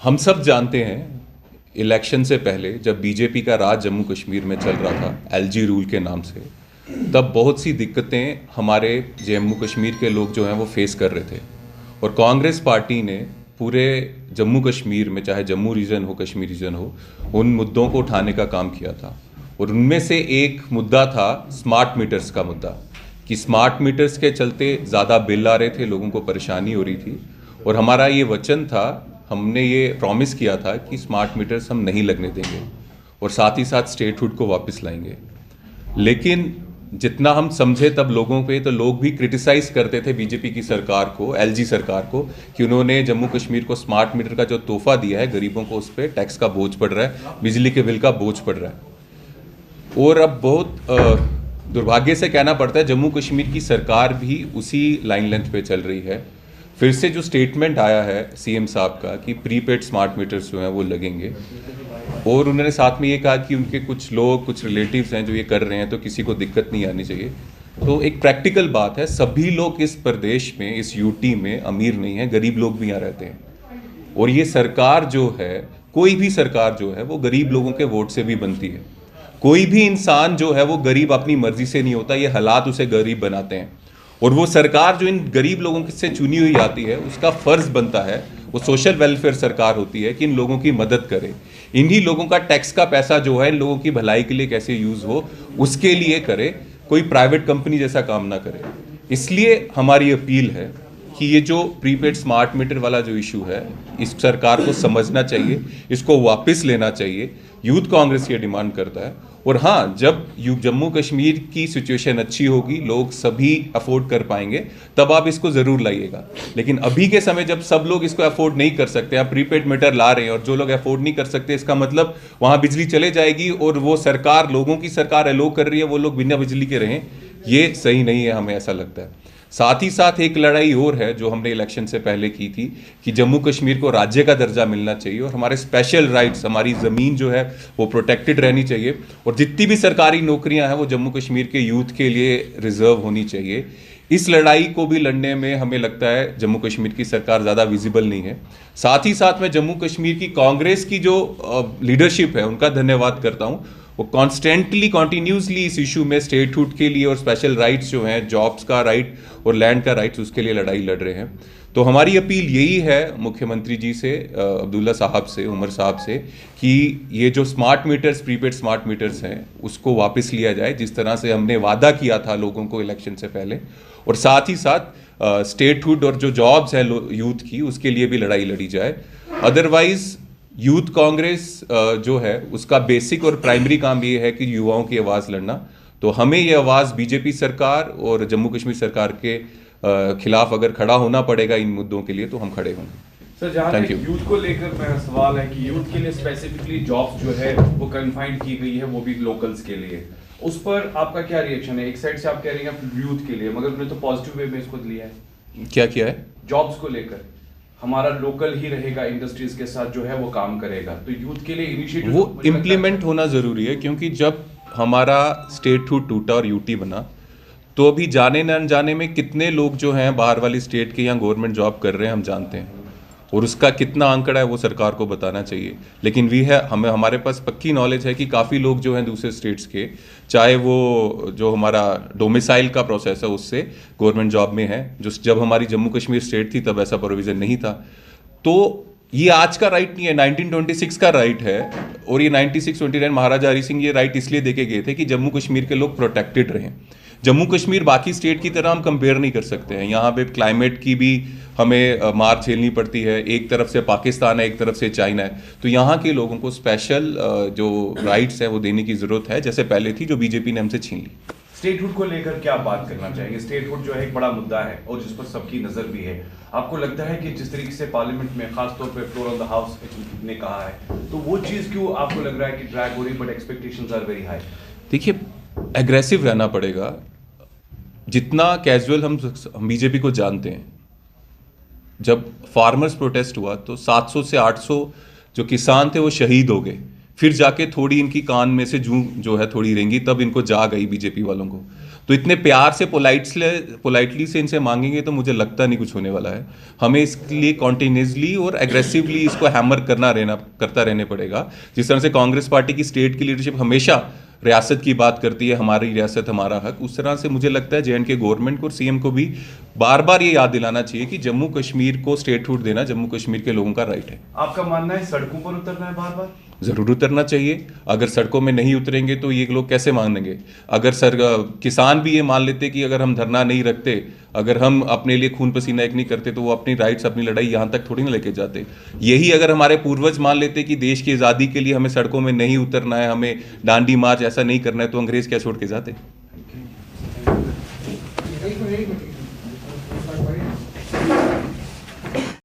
हम सब जानते हैं इलेक्शन से पहले जब बीजेपी का राज जम्मू कश्मीर में चल रहा था एलजी रूल के नाम से, तब बहुत सी दिक्कतें हमारे जम्मू कश्मीर के लोग जो हैं वो फेस कर रहे थे। और कांग्रेस पार्टी ने पूरे जम्मू कश्मीर में, चाहे जम्मू रीजन हो कश्मीर रीजन हो, उन मुद्दों को उठाने का काम किया था। और उनमें से एक मुद्दा था स्मार्ट मीटर्स का मुद्दा, कि स्मार्ट मीटर्स के चलते ज़्यादा बिल आ रहे थे, लोगों को परेशानी हो रही थी। और हमारा ये वचन था, हमने ये प्रॉमिस किया था कि स्मार्ट मीटर्स हम नहीं लगने देंगे और साथ ही साथ स्टेटहुड को वापस लाएंगे। लेकिन जितना हम समझे तब लोगों पे, तो लोग भी क्रिटिसाइज़ करते थे बीजेपी की सरकार को, एलजी सरकार को, कि उन्होंने जम्मू कश्मीर को स्मार्ट मीटर का जो तोहफा दिया है, गरीबों को उस पर टैक्स का बोझ पड़ रहा है, बिजली के बिल का बोझ पड़ रहा है। और अब बहुत दुर्भाग्य से कहना पड़ता है, जम्मू कश्मीर की सरकार भी उसी लाइन लेंथ पे चल रही है। फिर से जो स्टेटमेंट आया है सीएम साहब का कि प्रीपेड स्मार्ट मीटर्स जो हैं वो लगेंगे, और उन्होंने साथ में ये कहा कि उनके कुछ लोग, कुछ रिलेटिव्स हैं जो ये कर रहे हैं, तो किसी को दिक्कत नहीं आनी चाहिए। तो एक प्रैक्टिकल बात है, सभी लोग इस प्रदेश में, इस यूटी में अमीर नहीं हैं, गरीब लोग भी यहाँ रहते हैं। और ये सरकार जो है, कोई भी सरकार जो है वो गरीब लोगों के वोट से भी बनती है। कोई भी इंसान जो है वो गरीब अपनी मर्जी से नहीं होता, ये हालात उसे गरीब बनाते हैं। और वो सरकार जो इन गरीब लोगों से चुनी हुई आती है, उसका फर्ज बनता है, वो सोशल वेलफेयर सरकार होती है, कि इन लोगों की मदद करे। इन्हीं लोगों का टैक्स का पैसा जो है इन लोगों की भलाई के लिए कैसे यूज हो, उसके लिए करे, कोई प्राइवेट कंपनी जैसा काम ना करे। इसलिए हमारी अपील है कि ये जो प्रीपेड स्मार्ट मीटर वाला जो इशू है, इस सरकार को समझना चाहिए, इसको वापस लेना चाहिए। यूथ कांग्रेस ये डिमांड करता है। और हाँ, जब जम्मू कश्मीर की सिचुएशन अच्छी होगी, लोग सभी अफोर्ड कर पाएंगे, तब आप इसको ज़रूर लाइएगा। लेकिन अभी के समय जब सब लोग इसको अफोर्ड नहीं कर सकते, आप प्रीपेड मीटर ला रहे हैं, और जो लोग अफोर्ड नहीं कर सकते, इसका मतलब वहाँ बिजली चले जाएगी और वो सरकार, लोगों की सरकार एलो कर रही है, वो लोग बिना बिजली के रहें, ये सही नहीं है, हमें ऐसा लगता है। साथ ही साथ एक लड़ाई और है जो हमने इलेक्शन से पहले की थी, कि जम्मू कश्मीर को राज्य का दर्जा मिलना चाहिए और हमारे स्पेशल राइट्स, हमारी ज़मीन जो है वो प्रोटेक्टेड रहनी चाहिए, और जितनी भी सरकारी नौकरियां हैं वो जम्मू कश्मीर के यूथ के लिए रिजर्व होनी चाहिए। इस लड़ाई को भी लड़ने में हमें लगता है जम्मू कश्मीर की सरकार ज़्यादा विजिबल नहीं है। साथ ही साथ मैं जम्मू कश्मीर की कांग्रेस की जो लीडरशिप है उनका धन्यवाद करता हूँ। वो कॉन्स्टेंटली, कॉन्टीन्यूसली इस इशू में स्टेटहुड के लिए और स्पेशल राइट्स जो हैं, जॉब्स का राइट और लैंड का राइट्स, उसके लिए लड़ाई लड़ रहे हैं। तो हमारी अपील यही है मुख्यमंत्री जी से, अब्दुल्ला साहब से, उमर साहब से, कि ये जो smart meters, prepaid smart meters हैं, उसको वापस लिया जाए, जिस तरह से हमने वादा किया था लोगों को इलेक्शन से पहले। और साथ ही साथ स्टेटहुड और जो जॉब्स हैं यूथ की, उसके लिए भी लड़ाई लड़ी जाए। अदरवाइज यूथ कांग्रेस जो है उसका बेसिक और प्राइमरी काम ये है कि युवाओं की आवाज़ लड़ना। तो हमें ये आवाज़ बीजेपी सरकार और जम्मू कश्मीर सरकार के खिलाफ अगर खड़ा होना पड़ेगा इन मुद्दों के लिए, तो हम खड़े होंगे। सर, जहाँ यूथ को लेकर मेरा सवाल है कि यूथ के लिए स्पेसिफिकली जॉब्स जो है वो कन्फाइंड की गई है, वो भी लोकल्स के लिए, उस पर आपका क्या रिएक्शन है? एक साइड से आप कह रहे हैं यूथ के लिए, मगर उन्होंने तो पॉजिटिव वे में इसको लिया है। क्या किया है? जॉब्स को लेकर हमारा लोकल ही रहेगा, इंडस्ट्रीज के साथ जो है वो काम करेगा, तो यूथ के लिए इनिशिएटिव वो इम्प्लीमेंट होना ज़रूरी है। क्योंकि जब हमारा स्टेटहुड टूटा और यूटी बना, तो अभी जाने न अनजाने में कितने लोग जो हैं बाहर वाली स्टेट के यहाँ गवर्नमेंट जॉब कर रहे हैं, हम जानते हैं। और उसका कितना आंकड़ा है वो सरकार को बताना चाहिए। लेकिन हमारे पास पक्की नॉलेज है कि काफ़ी लोग जो हैं दूसरे स्टेट्स के, चाहे वो जो हमारा डोमिसाइल का प्रोसेस है उससे गवर्नमेंट जॉब में है, जो जब हमारी जम्मू कश्मीर स्टेट थी तब ऐसा प्रोविज़न नहीं था। तो ये आज का राइट नहीं है, 1926 का राइट है। और ये 96-29 महाराजा हरि सिंह ये राइट इसलिए देके गए थे कि जम्मू कश्मीर के लोग प्रोटेक्टेड रहें। जम्मू कश्मीर बाकी स्टेट की तरह हम कंपेयर नहीं कर सकते हैं। यहाँ पे क्लाइमेट की भी हमें मार झेलनी पड़ती है, एक तरफ से पाकिस्तान है, एक तरफ से चाइना है। तो यहाँ के लोगों को स्पेशल जो राइट्स हैं वो देने की ज़रूरत है, जैसे पहले थी, जो बीजेपी ने हमसे छीन ली। स्टेटहुड को लेकर क्या बात करना चाहेंगे? स्टेटहुड जो है एक बड़ा मुद्दा है और जिस पर सबकी नज़र भी है। आपको लगता है कि जिस तरीके से पार्लियामेंट में खासतौर पर फ्लोर ऑफ द हाउस ने कहा है, तो वो चीज़ क्यों आपको लग रहा है कि ड्रैग हो रही, but expectations are very high? देखिए, एग्रेसिव रहना पड़ेगा। जितना कैजुअल हम बीजेपी को जानते हैं, जब फार्मर्स प्रोटेस्ट हुआ तो 700 से 800 जो किसान थे वो शहीद हो गए। फिर जाके थोड़ी इनकी कान में से जूं जो है थोड़ी रेंगी, तब इनको जाग आई बीजेपी वालों को। तो इतने प्यार से पोलाइटली से इनसे मांगेंगे तो मुझे लगता नहीं कुछ होने वाला है। हमें इसके लिए कॉन्टिन्यूसली और एग्रेसिवली इसको हैमर करता रहने पड़ेगा। जिस तरह से कांग्रेस पार्टी की स्टेट की लीडरशिप हमेशा रियासत की बात करती है, हमारी रियासत हमारा हक, उस तरह से मुझे लगता है जे.एंड.के गवर्नमेंट को और सीएम को भी बार बार ये याद दिलाना चाहिए कि जम्मू कश्मीर को स्टेटहुड देना जम्मू कश्मीर के लोगों का राइट है। आपका मानना है सड़कों पर उतरना है बार बार? ज़रूर उतरना चाहिए। अगर सड़कों में नहीं उतरेंगे तो ये लोग कैसे मानेंगे? अगर किसान भी ये मान लेते कि अगर हम धरना नहीं रखते, अगर हम अपने लिए खून पसीना एक नहीं करते, तो वो अपनी राइट्स, अपनी लड़ाई यहाँ तक थोड़ी ना लेके जाते। यही अगर हमारे पूर्वज मान लेते कि देश की आज़ादी के लिए हमें सड़कों में नहीं उतरना है, हमें डांडी मार्च ऐसा नहीं करना है, तो अंग्रेज़ क्या छोड़ के जाते?